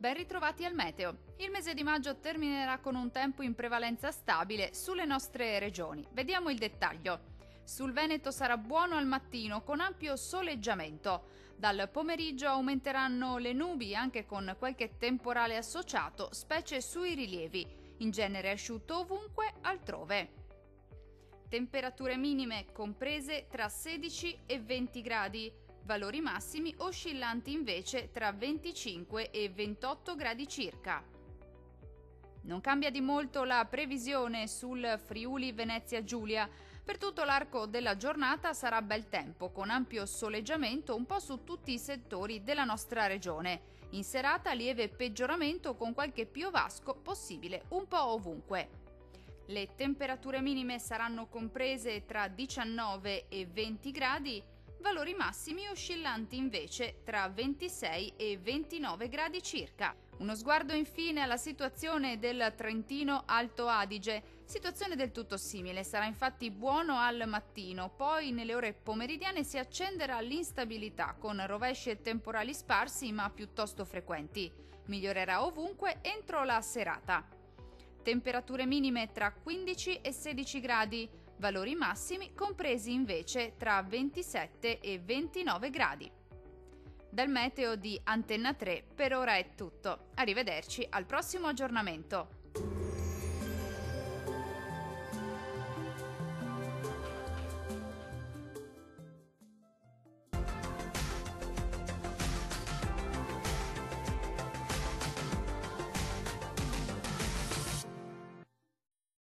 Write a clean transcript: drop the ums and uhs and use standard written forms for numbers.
Ben ritrovati al meteo. Il mese di maggio terminerà con un tempo in prevalenza stabile sulle nostre regioni. Vediamo il dettaglio. Sul Veneto sarà buono al mattino con ampio soleggiamento. Dal pomeriggio aumenteranno le nubi anche con qualche temporale associato, specie sui rilievi. In genere asciutto ovunque, altrove. Temperature minime comprese tra 16 e 20 gradi. Valori massimi oscillanti invece tra 25 e 28 gradi circa. Non cambia di molto la previsione sul Friuli Venezia Giulia. Per tutto l'arco della giornata sarà bel tempo, con ampio soleggiamento un po' su tutti i settori della nostra regione. In serata lieve peggioramento con qualche piovasco possibile un po' ovunque. Le temperature minime saranno comprese tra 19 e 20 gradi, valori massimi oscillanti invece tra 26 e 29 gradi circa. Uno sguardo infine alla situazione del Trentino Alto Adige, situazione del tutto simile, sarà infatti buono al mattino, poi nelle ore pomeridiane si accenderà l'instabilità con rovesci e temporali sparsi ma piuttosto frequenti. Migliorerà ovunque entro la serata. Temperature minime tra 15 e 16 gradi, valori massimi compresi invece tra 27 e 29 gradi. Dal meteo di Antenna 3 per ora è tutto. Arrivederci al prossimo aggiornamento.